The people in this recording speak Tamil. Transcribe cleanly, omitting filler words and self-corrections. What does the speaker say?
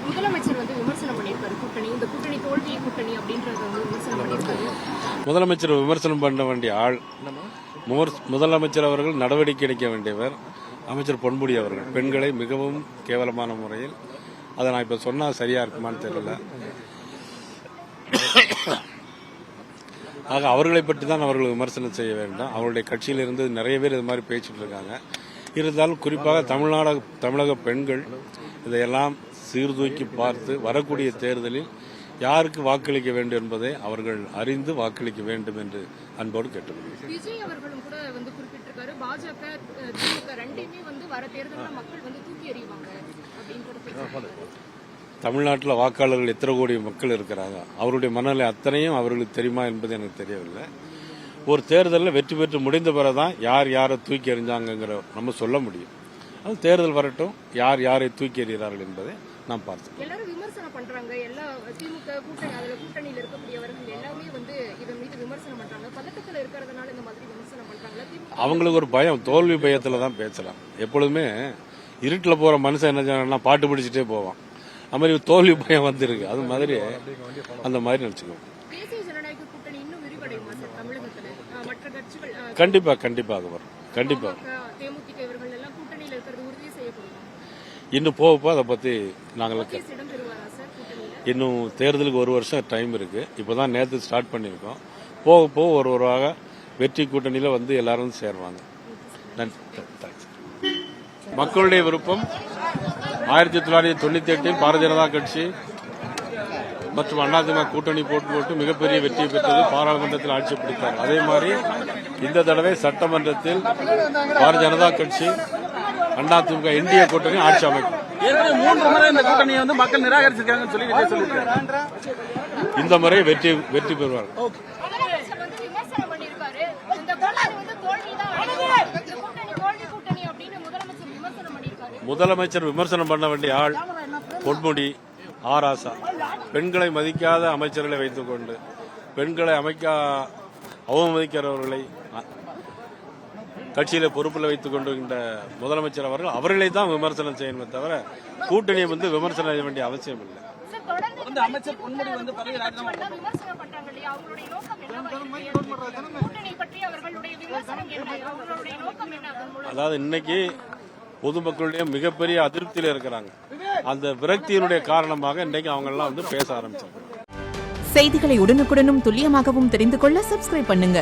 முதலமைச்சர் வந்து விமர்சனம் பண்ணியிருக்காரு கூட்டணி, இந்த கூட்டணி தோல்வி கூட்டணி அப்படின்றத வந்து விமர்சனம் பண்ணியிருக்காரு. முதலமைச்சர் விமர்சனம் பண்ண வேண்டிய ஆள் முதலமைச்சர் அவர்கள் நடவடிக்கை எடுக்க வேண்டியவர் அமைச்சர் பொன்முடி அவர்கள். பெண்களை மிகவும் கேவலமான முறையில், அதை நான் இப்ப சொன்னா சரியா இருக்குமான்னு தெரியல. ஆக அவர்களை பற்றி தான் அவர்கள் விமர்சனம் செய்ய வேண்டாம். அவருடைய கட்சியிலிருந்து நிறைய பேர் இது மாதிரி பேசிட்டு இருக்காங்க. இருந்தாலும் குறிப்பாக தமிழக பெண்கள் இதையெல்லாம் சீர்தூக்கி பார்த்து வரக்கூடிய தேர்தலில் யாருக்கு வாக்களிக்க வேண்டும் என்பதை அவர்கள் அறிந்து வாக்களிக்க வேண்டும் என்று அன்போடு கேட்டுக்கொள்கிறேன். விஜய் அவர்களும் கூட வந்து குறிப்பிட்டிருக்காரு, பாஜக திமுக ரெண்டையுமே வந்து வர தேர்தலில் மக்கள் வந்து தூக்கி எறிவாங்க அப்படின்றது. தமிழ்நாட்டில் வாக்காளர்கள் எத்தனை கோடி மக்கள் இருக்கிறாங்க, அவருடைய மனநிலை அத்தனையும் அவர்களுக்கு தெரியுமா என்பது எனக்கு தெரியவில்லை. ஒரு தேர்தலில் வெற்றி பெற்று முடிந்த பிறகுதான் யார் யாரை தூக்கி எறிஞ்சாங்கிற நம்ம சொல்ல முடியும். அது தேர்தல் வரட்டும், யார் யாரை தூக்கி எறிகிறார்கள் என்பதை நாம் பார்த்தோம். எல்லாரும் விமர்சனம் பண்றாங்க, எல்லா திமுக கூட்டணி அதுல கூட்டணியில் இருக்கக்கூடியவர்கள் எல்லாமே வந்து இதன் மீது விமர்சனம் பண்றாங்க. பதட்டத்தில் இருக்கிறதுனால இந்த மாதிரி விமர்சனம் பண்றாங்க. அவங்களுக்கு ஒரு பயம், தோல்வி பயத்துல தான் பேசலாம். எப்பொழுதுமே இருட்டில் போற மனுஷன் என்ன செய்யணும்னா பாட்டு பிடிச்சிட்டே போவான். அது மாதிரி தோல்வி பயம் வந்திருக்கு. அது மாதிரி அந்த மாதிரி நினைச்சுக்கோங்க. தேசிய ஜனநாயக கூட்டணி இன்னும் விரிவடையுமா சார் தமிழகத்தில்? மற்ற கட்சிகள் கண்டிப்பாக வரும். கண்டிப்பா தேமுதிக இவர்கள் எல்லாம் கூட்டணியில் இருக்கிறது உறுதி செய்யப்படுமா? இன்னும் போக அதை பத்தி நாங்கள் இடம் பெறுவாரா சார் கூட்டணியில்? இன்னும் தேர்தலுக்கு ஒரு வருஷம் டைம் இருக்கு. இப்பதான் நேற்று ஸ்டார்ட் பண்ணிருக்கோம். போக போக ஒருவராக வெற்றி கூட்டணியில வந்து எல்லாரும் சேருவாங்க. நன்றி. மக்களுடைய விருப்பம் 1998 பாரதிய ஜனதா கட்சி மற்றும் அதிமுக கூட்டணி போட்டு மிகப்பெரிய வெற்றி பெற்றது. பாராளுமன்றத்தில் ஆட்சி பிடித்தார். அதே மாதிரி இந்த தடவை சட்டமன்றத்தில் பாரதிய ஜனதா கட்சி அதிமுக இந்திய கூட்டணி ஆட்சி அமைக்கும். 3 முறை இந்த கூட்டணியை வந்து மக்கள் நிராகரிச்சிருக்காங்கன்னு சொல்லி இந்த முறை வெற்றி பெறுவார். முதலமைச்சர் விமர்சனம் பண்ண வேண்டிய ஆள் பொன்முடி, ஆராசா. பெண்களை மதிக்காத அமைச்சர்களை வைத்துக் கொண்டு பெண்களை அவமதிக்கிறவர்களை கட்சியில பொறுப்பில் வைத்துக் கொண்டிருக்கின்ற முதலமைச்சர் அவர்களை தான் விமர்சனம் செய்யணுமே தவிர கூட்டணியை வந்து விமர்சனம் செய்ய வேண்டிய அவசியம் இல்லை. அமைச்சர் பொன்முடி வந்து அதாவது இன்னைக்கு பொதுமக்களுடைய மிகப்பெரிய அதிருப்தியில இருக்கிறாங்க. அந்த விரக்தியினுடைய காரணமாக இன்றைக்கு அவங்க எல்லாம் வந்து பேச ஆரம்பிச்சாங்க. செய்திகளை உடனுக்குடனும் துல்லியமாகவும் தெரிந்து கொள்ள சப்ஸ்கிரைப் பண்ணுங்க.